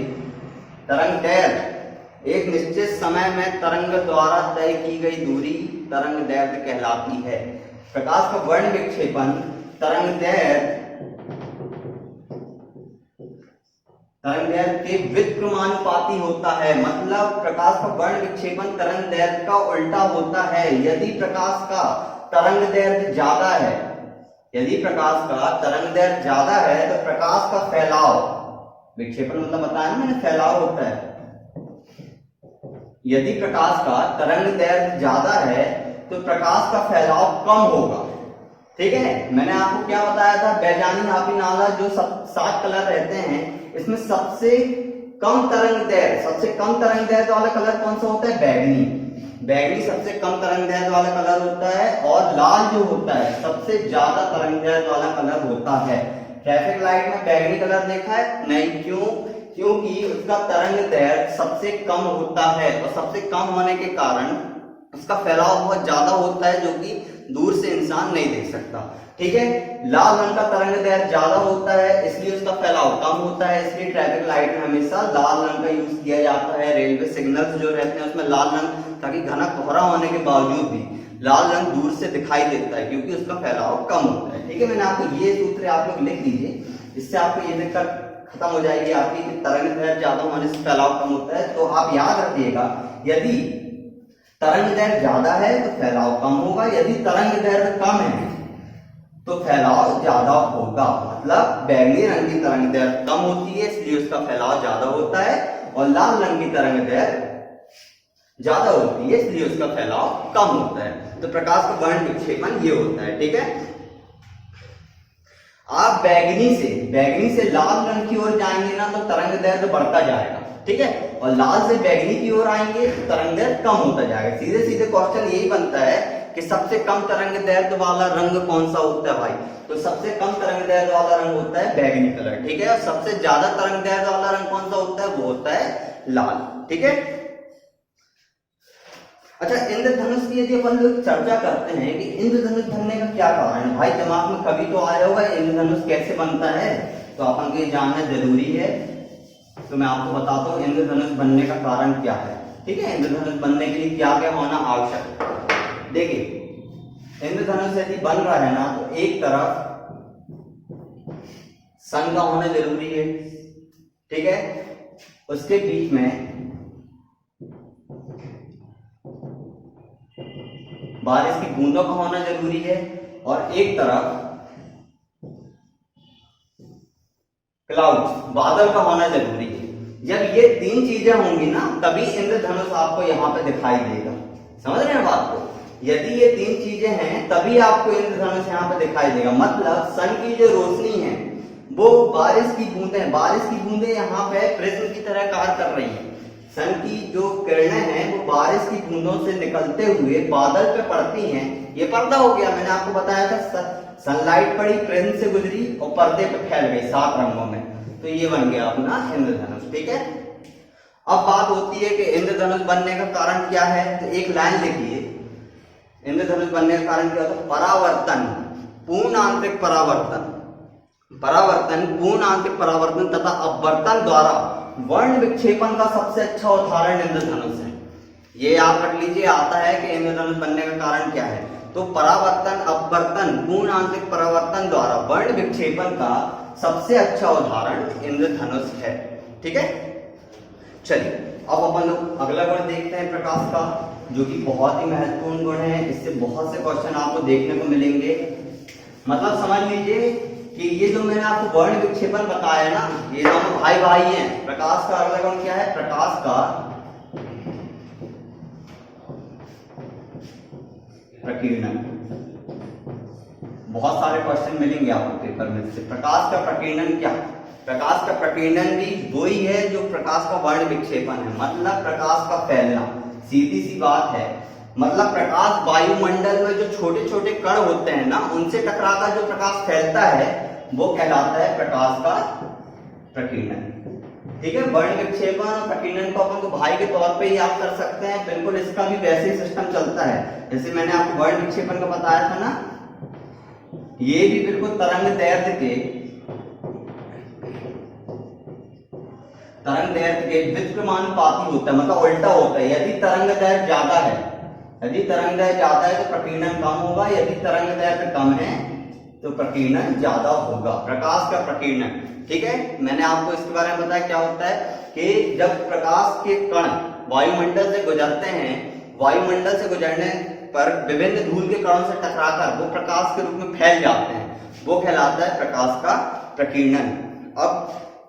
एक निश्चित समय में तरंग द्वारा तय की गई दूरी तरंगदैर्घ्य कहलाती है। प्रकाश का वर्ण विक्षेपन तरंगदैर्घ्य के व्युत्क्रमानुपाती होता है। मतलब प्रकाश का वर्ण विक्षेपन तरंगदैर्घ्य का उल्टा होता है। यदि प्रकाश का तरंगदैर्घ्य ज्यादा है, यदि प्रकाश का तरंगदैर्घ्य ज्यादा है, तो प्रकाश का फैलाव, विक्षेपन मतलब बताया ना मैंने, फैलाव होता है। यदि प्रकाश का तरंगदैर्घ्य ज्यादा है तो प्रकाश का फैलाव कम होगा। ठीक है, मैंने आपको क्या बताया था? बैजानी, हापी, नाला जो 7 कलर रहते हैं, इसमें सबसे कम तरंगदैर्घ्य वाला कलर कौन सा होता है? बैगनी। बैगनी सबसे कम तरंगदैर्घ्य वाला कलर होता है, और लाल जो होता है सबसे ज्यादा तरंगदैर्घ्य वाला कलर होता है। ट्रैफिक लाइट में बैगनी कलर देखा है? नहीं। क्यों? क्योंकि उसका तरंगदैर्घ्य सबसे कम होता है, और सबसे कम होने के कारण उसका फैलाव बहुत ज्यादा होता है, जो कि दूर से इंसान नहीं देख सकता। ठीक है, लाल रंग का तरंगदैर्घ्य ज्यादा होता है, इसलिए उसका फैलाव कम होता है। इसलिए ट्रैफिक लाइट में हमेशा लाल रंग का यूज किया जाता है। रेलवे सिग्नल्स जो रहते हैं उसमें लाल रंग, ताकि घना कोहरा होने के बावजूद भी लाल रंग दूर से दिखाई देता है, क्योंकि उसका फैलाव कम होता है। ठीक है, मैंने आपको ये सूत्र आप लोग लिख लीजिए, इससे आपको ये दिक्कत खत्म हो जाएगी आपकी कि तरंगदैर्घ्य ज्यादा होने से फैलाव कम होता है। तो आप याद रखिएगा, यदि तरंगदैर्घ्य ज्यादा है तो फैलाव कम होगा, यदि तरंगदैर्घ्य कम है तो फैलाव ज्यादा होगा। मतलब बैगनी रंग की तरंगदैर्घ्य कम होती है, इसलिए उसका फैलाव ज्यादा होता है, और लाल रंग की तरंगदैर्घ्य ज्यादा होती है, इसलिए उसका फैलाव कम होता है। तो प्रकाश का वर्ण विक्षेपन ये होता है। ठीक है, आप बैगनी से लाल रंग की ओर जाएंगे ना, तो तरंगदैर्घ्य बढ़ता जाएगा। ठीक है, और लाल से बैगनी की ओर आएंगे तो तरंगदैर्घ्य कम होता जाएगा। सीधे सीधे क्वेश्चन यही बनता है कि सबसे कम तरंगदैर्घ्य वाला रंग कौन सा होता है भाई? तो सबसे कम तरंगदैर्घ्य वाला रंग होता है बैगनी कलर। ठीक है, और सबसे ज्यादा तरंगदैर्घ्य वाला रंग कौन सा होता है? वो होता है लाल। ठीक है, अच्छा, इंद्रधनुष की यदि अपन लोग चर्चा करते हैं कि इंद्रधनुष बनने का क्या कारण है, भाई दिमाग में कभी तो आया होगा इंद्रधनुष कैसे बनता है, तो अपन को ये जानना जरूरी है। तो मैं आपको बताता हूँ इंद्रधनुष बनने का कारण क्या है। ठीक है, इंद्रधनुष बनने के लिए क्या क्या होना आवश्यक है। देखिए, इंद्रधनुष यदि बन रहा है ना, तो एक तरफ सन का होना जरूरी है। ठीक है, उसके बीच में बारिश की बूंदों का होना जरूरी है, और एक तरफ क्लाउड्स, बादल का होना जरूरी है। जब ये तीन चीजें होंगी ना, तभी इंद्रधनुष आपको यहाँ पे दिखाई देगा। समझ रहे हैं बात को? यदि ये तीन चीजें हैं तभी आपको इंद्रधनुष यहाँ पे दिखाई देगा। मतलब सन की जो रोशनी है वो बारिश की बूंदें यहाँ पे प्रिज्म की तरह कार्य कर रही हैं। सन की जो किरणें हैं वो बारिश की बूंदों से निकलते हुए बादल पे पड़ती हैं। ये पर्दा हो गया, मैंने आपको बताया था, सनलाइट पड़ी, प्रिज्म से गुजरी और पर्दे पे फैल गई 7 रंगों में, तो ये बन गया अपना इंद्रधनुष। ठीक है, अब बात होती है कि इंद्रधनुष बनने का कारण क्या है। तो एक लाइन लिखिए, इंद्रधनुष बनने का कारण क्या होता है? परावर्तन, पूर्ण आंतरिक परावर्तन, पूर्ण आंतरिक परावर्तन तथा अपवर्तन द्वारा वर्ण विक्षेपण का सबसे अच्छा उदाहरण इंद्रधनुष है। ये आप रख लीजिए, आता है कि इंद्रधनुष बनने का कारण क्या है। तो परावर्तन, अपवर्तन, पूर्ण आंतरिक परावर्तन द्वारा वर्ण विक्षेपण का सबसे अच्छा उदाहरण इंद्रधनुष है। ठीक है, चलिए अब अपन लोग अगला गुण देखते हैं प्रकाश का, जो कि बहुत ही महत्वपूर्ण गुण है। इससे बहुत से क्वेश्चन आपको देखने को मिलेंगे। मतलब समझ लीजिए कि ये जो मैंने आपको वर्ण विक्षेपण बताया ना, ये दोनों भाई भाई हैं। प्रकाश का अगला गुण क्या है? प्रकाश का प्रकीर्णन। बहुत सारे क्वेश्चन मिलेंगे आपको पेपर में से। प्रकाश का प्रकीर्णन क्या? प्रकाश का प्रकीर्णन भी वही है जो प्रकाश का वर्ण विक्षेपण है, मतलब प्रकाश का फैलना। सीधी सी बात है, मतलब प्रकाश वायुमंडल में जो छोटे छोटे कण होते हैं ना, उनसे टकराकर जो प्रकाश फैलता है वो कहलाता है प्रकाश का प्रकीर्णन। ठीक है, वर्ण विक्षेपण और प्रकीर्णन को अपन को भाई के तौर पे ही आप कर सकते हैं। बिल्कुल इसका भी वैसे ही सिस्टम चलता है जैसे मैंने आपको वर्ण विक्षेपण का बताया था ना, ये भी बिल्कुल तरंग दैर्घ्य के व्युत्क्रमानुपाती होता है, मतलब उल्टा होता है। यदि तरंग दैर्घ्य ज्यादा है तो प्रकीर्णन कम होगा, यदि तरंग दैर्घ्य कम है तो प्रकीर्णन ज्यादा होगा। प्रकाश का प्रकीर्णन, ठीक है, मैंने आपको इसके बारे में बताया क्या होता है कि जब प्रकाश के कण वायुमंडल से गुजरते हैं, वायुमंडल से गुजरने पर विभिन्न धूल के कणों से टकराकर वो प्रकाश के रूप में फैल जाते हैं, वो कहलाता है प्रकाश का प्रकीर्णन। अब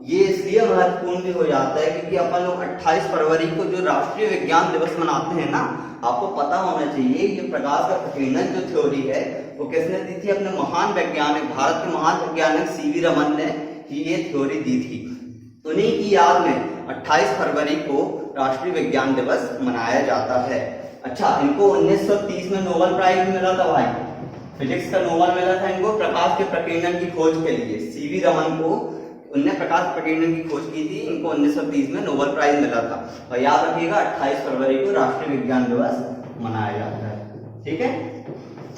ये इसलिए महत्वपूर्ण भी हो जाता है क्योंकि अपन लोग 28 फरवरी को जो राष्ट्रीय विज्ञान दिवस मनाते हैं ना, आपको पता होना चाहिए ये प्रकाश का प्रकीर्णन जो थ्योरी है वो किसने दी थी? अपने महान वैज्ञानिक, भारत के महान वैज्ञानिक सीवी रमन ने ही ये थ्योरी दी थी। उन्हीं की याद में 28 फरवरी को राष्ट्रीय विज्ञान दिवस मनाया जाता है। अच्छा, इनको 1930 में नोबेल प्राइज मिला था भाई, फिजिक्स का नोबेल मिला था इनको प्रकाश के प्रकीर्णन की खोज के लिए। सीवी रमन को उनने प्रकाश प्रकीर्णन की खोज की थी, इनको 1930 में नोबेल प्राइज मिला था। और याद रखिएगा 28 फरवरी को राष्ट्रीय विज्ञान दिवस मनाया जाता है। ठीक है,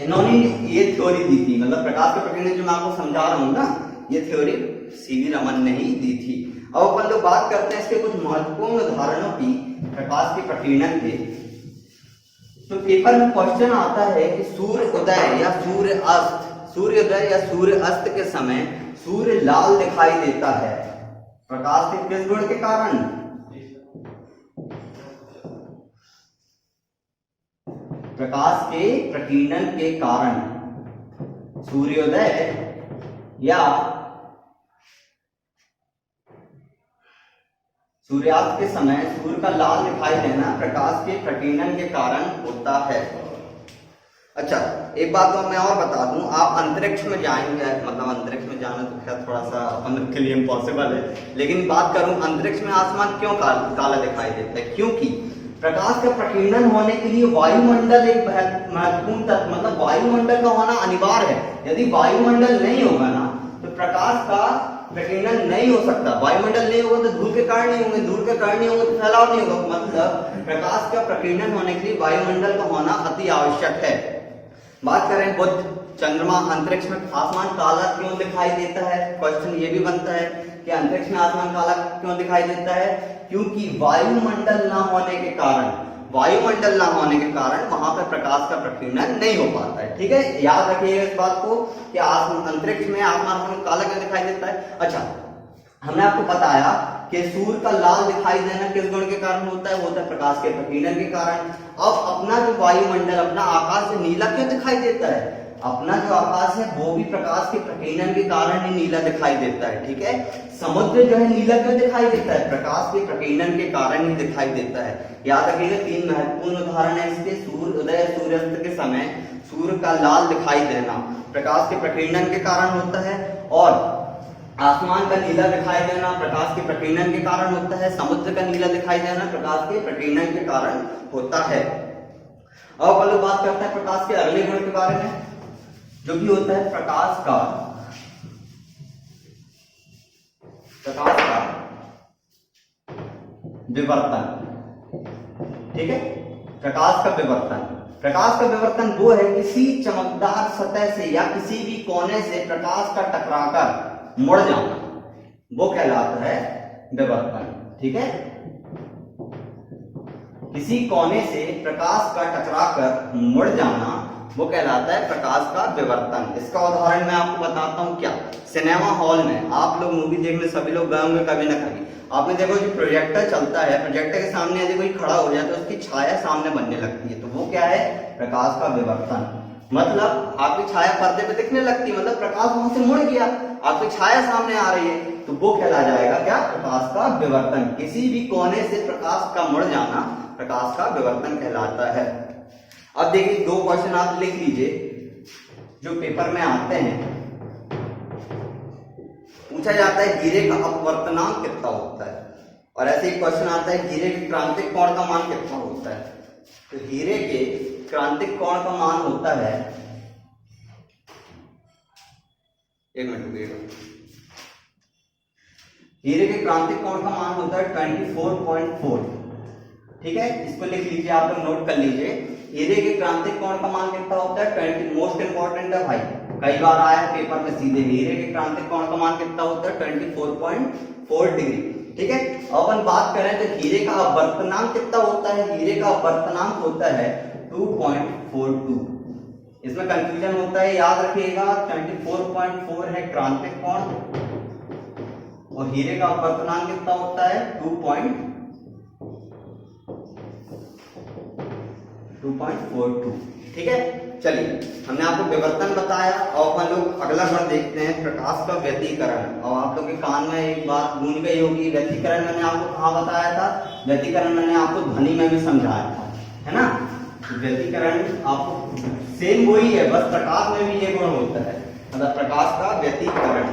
इन्होंने ये थ्योरी दी थी, मतलब प्रकाश के प्रकीर्णन जो मैं आपको समझा रहा हूँ ना, ये थ्योरी सीवी रमन ने ही दी थी। अब अपन लोग बात करते हैं इसके कुछ महत्वपूर्ण उदाहरणों की प्रकाश के प्रकीर्णन के। तो पेपर में क्वेश्चन आता है कि सूर्योदय या सूर्य अस्त के समय सूर्य लाल दिखाई देता है, प्रकाश के किस गुण के कारण? प्रकाश के प्रकीर्णन के कारण। सूर्योदय या सूर्यास्त के समय सूर्य का लाल दिखाई देना प्रकाश के प्रकीर्णन के कारण होता है। अच्छा, एक बात तो मैं और बता दूं, आप अंतरिक्ष में जाएंगे, मतलब अंतरिक्ष में जाना तो खैर थोड़ा सा अपन के लिए इम्पॉसिबल है, लेकिन बात करूं अंतरिक्ष में आसमान क्यों काला दिखाई देता है? क्योंकि प्रकाश का प्रकीर्णन होने के लिए वायुमंडल एक महत्वपूर्ण तत्व, मतलब वायुमंडल का होना अनिवार्य है। यदि वायुमंडल नहीं होगा ना तो प्रकाश का प्रकीर्णन नहीं हो सकता। वायुमंडल नहीं होगा तो धूल के कारण नहीं होंगे, धूल के कारण नहीं होंगे तो फैलाव नहीं होगा। मतलब प्रकाश का प्रकीर्णन होने के लिए वायुमंडल का होना अति आवश्यक है। बात करें बुध, चंद्रमा, अंतरिक्ष में आसमान काला क्यों दिखाई देता है? क्वेश्चन ये भी बनता है कि अंतरिक्ष में आसमान काला क्यों दिखाई देता है? क्योंकि वायुमंडल ना होने के कारण, वायुमंडल ना होने के कारण वहां पर प्रकाश का प्रकीर्णन नहीं हो पाता है। ठीक है, याद रखिएगा इस बात को कि अंतरिक्ष में आसमान काला क्यों दिखाई देता है। अच्छा, हमने आपको बताया कि सूर्य का लाल दिखाई देना किस गुण के कारण होता है? होता है प्रकाश के प्रकीर्णन के कारण। अब अपना जो वायुमंडल, अपना आकाश नीला क्यों दिखाई देता है? अपना जो आकाश है वो भी प्रकाश के प्रकीर्णन के कारण ही नीला दिखाई देता है। ठीक है, समुद्र जो है नीला क्यों दिखाई देता है? प्रकाश के प्रकीर्णन के कारण ही दिखाई देता है। याद रखिएगा, तीन महत्वपूर्ण उदाहरण है इसके। सूर्योदय, सूर्यास्त के समय सूर्य का लाल दिखाई देना प्रकाश के प्रकीर्णन के कारण होता है, और आसमान का नीला दिखाई देना प्रकाश के प्रकीर्णन के कारण होता है। समुद्र का नीला दिखाई देना प्रकाश के प्रकीर्णन के कारण होता है। अब हम लोग बात करते हैं प्रकाश के अगले गुण के बारे में, जो कि होता है प्रकाश का विवर्तन। ठीक है, प्रकाश का विवर्तन। प्रकाश का विवर्तन वो है किसी चमकदार सतह से या किसी भी कोने से प्रकाश का टकराकर मुड़ जाना, वो कहलाता है विवर्तन। ठीक है, किसी कोने से प्रकाश का टकराकर मुड़ जाना वो कहलाता है प्रकाश का विवर्तन। इसका उदाहरण मैं आपको बताता हूँ। क्या? सिनेमा हॉल में आप लोग मूवी देखने सभी लोग गए होंगे कभी ना कभी। आपने देखो जो प्रोजेक्टर चलता है, प्रोजेक्टर के सामने यदि कोई खड़ा हो जाए तो उसकी छाया सामने बनने लगती है, तो वो क्या है? प्रकाश का विवर्तन। मतलब आपकी छाया पर्दे पे दिखने लगती है, मतलब प्रकाश वहां से मुड़ गया, आपकी छाया सामने आ रही है, तो वो कहला जाएगा क्या? प्रकाश का विवर्तन। किसी भी कोने से प्रकाश का मुड़ जाना प्रकाश का विवर्तन कहलाता है। अब देखिए, दो क्वेश्चन आप लिख लीजिए जो पेपर में आते हैं। पूछा जाता है हीरे का अपवर्तनांक कितना होता है, और ऐसे एक क्वेश्चन आता है हीरे के क्रांतिक कोण का मान कितना होता है। तो हीरे के क्रांतिक कोण का मान होता है, एक मिनट रुकिएगा, हीरे के क्रांतिक कोण का मान होता है 24.4। ठीक है, इसको लिख लीजिए, आप लोग नोट कर लीजिए। हीरे के क्रांतिक कोण का मान कितना होता है? 20। मोस्ट इंपॉर्टेंट है भाई, कई बार आया है पेपर में सीधे। हीरे के क्रांतिक कोण का मान कितना होता है? 24.4 डिग्री। ठीक है, अब अपन बात करें तो हीरे का अपवर्तनांक कितना होता है? हीरे का अपवर्तनांक होता है 2.42। इसमें कंफ्यूजन होता है, याद रखिएगा 24.4 है क्रांतिक कोण, और हीरे का अपवर्तनांक कितना होता है? 2.42। ठीक है, चलिए, हमने आपको विवर्तन बताया, और अपन लोग अगला गुण देखते हैं प्रकाश का व्यतिकरण। और आप लोग के कान में एक बात गूंज गई होगी, व्यतिकरण मैंने आपको कहाँ बताया था? व्यतिकरण मैंने आपको ध्वनि में भी समझाया था, है ना? तो व्यतिकरण आपको सेम वही है, बस प्रकाश में भी ये गुण होता है, मतलब प्रकाश का व्यतिकरण।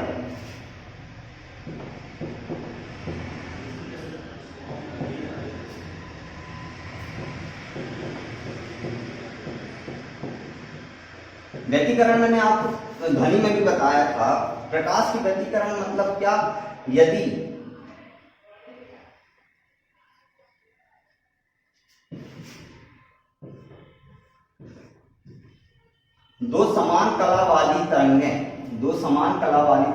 व्यतिकरण मैंने आपको ध्वनि में भी बताया था। प्रकाश की व्यतिकरण मतलब क्या? यदि दो समान कला वाली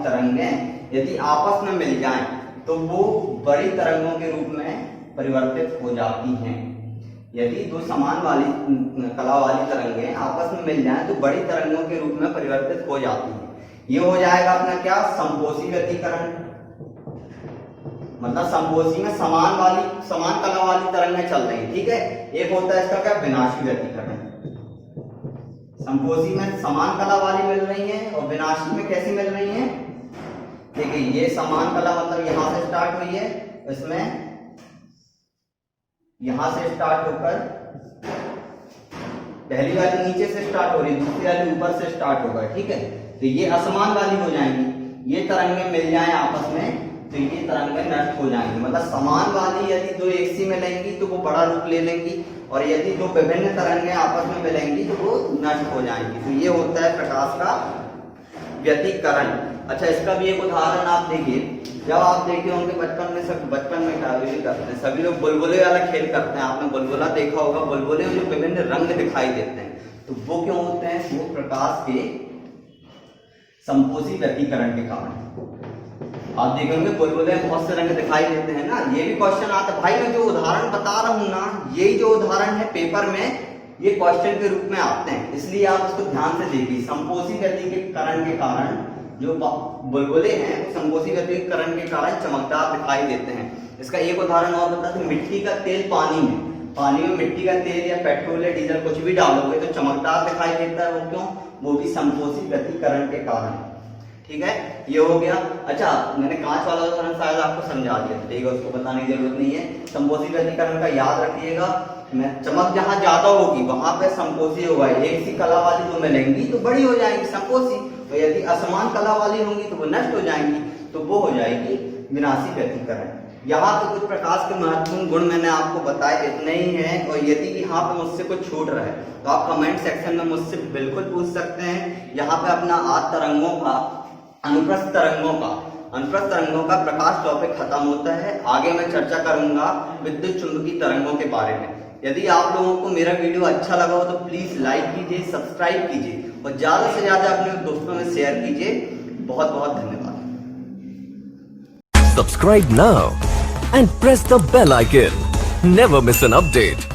तरंगें यदि आपस में मिल जाएं तो वो बड़ी तरंगों के रूप में परिवर्तित हो जाती हैं। यदि दो समान कला वाली तरंगें आपस में मिल जाएं तो बड़ी तरंगों के रूप में परिवर्तित हो जाती हैं। ये हो जाएगा अपना क्या? संपोषी व्यतिकरण। मतलब संपोषी में समान कला वाली तरंगें चल रही, ठीक है। एक होता है इसका क्या? विनाशी व्यतिकरण। संपोषी में समान कला वाली मिल रही है, और विनाशी में कैसी मिल रही है? देखिए, ये समान कला मतलब यहां से स्टार्ट हुई है, इसमें यहां से स्टार्ट होकर पहली वाली नीचे से स्टार्ट हो रही, दूसरी वाली ऊपर से स्टार्ट होगा, ठीक है। तो ये असमान वाली हो जाएंगी। ये तरंगें मिल जाएं आपस में तो ये तरंगें नष्ट हो जाएंगी। मतलब समान वाली यदि दो एक सी मिलेंगी तो वो बड़ा रूप ले लेंगी, और यदि दो विभिन्न तरंगें आपस में मिलेंगी तो वो नष्ट हो जाएंगी। तो ये होता है प्रकाश का व्यतिकरण। अच्छा, इसका भी एक उदाहरण आप देखिए। जब आप देखे होंगे बचपन में, सब बचपन में क्या करते हैं, सभी लोग बुलबुले वाला खेल करते हैं। आपने बुलबुला देखा होगा। बुलबुले में जो विभिन्न रंग दिखाई देते हैं, तो वो क्यों होते हैं? वो प्रकाश के संपोषी व्यतिकरण के कारण। आप देखेंगे बुलबुले में बहुत से रंग दिखाई देते हैं ना। ये भी क्वेश्चन आता है भाई, मैं जो उदाहरण बता रहा हूँ ना, यही जो उदाहरण है पेपर में, ये क्वेश्चन के रूप में आते हैं, इसलिए आप इसको ध्यान से देखिए। संपोषी व्यतिकरण के कारण जो बुलबुले हैं, वो संपोषी व्यतिकरण के कारण चमकदार दिखाई देते हैं। इसका एक उदाहरण और बताते हैं, मिट्टी का तेल पानी में मिट्टी का तेल या पेट्रोल या डीजल कुछ भी डालोगे तो चमकदार दिखाई देता है। वो क्यों? वो भी संपोषी व्यतिकरण के कारण। ठीक है, ये हो गया। अच्छा, मैंने कांच वाला उदाहरण शायद आपको समझा दिया, ठीक है, उसको बताने की जरूरत नहीं है। संपोषी व्यतिकरण का याद रखिएगा। चमक जहां ज्यादा होगी वहां पे संपोषी होगा। एक सी कला वाली जो मिलेंगी तो बड़ी हो जाएंगी संपोषी, तो यदि असमान कला वाली होंगी तो वो नष्ट हो जाएंगी, तो वो हो जाएगी विनाशी व्यतिकरण। यहाँ पे कुछ प्रकाश के महत्वपूर्ण गुण मैंने आपको बताए, इतने ही हैं। और यदि यहाँ पे मुझसे कुछ छूट रहा है तो आप कमेंट सेक्शन में मुझसे बिल्कुल पूछ सकते हैं। यहाँ पे अपना आज तरंगों का, अनुप्रस्थ तरंगों का प्रकाश टॉपिक खत्म होता है। आगे मैं चर्चा करूंगा विद्युत चुंबकीय तरंगों के बारे में। यदि आप लोगों को मेरा वीडियो अच्छा लगा हो तो प्लीज लाइक कीजिए, सब्सक्राइब कीजिए और ज्यादा से ज्यादा अपने दोस्तों में शेयर कीजिए। बहुत बहुत धन्यवाद। Subscribe now and press the bell icon. Never miss an update.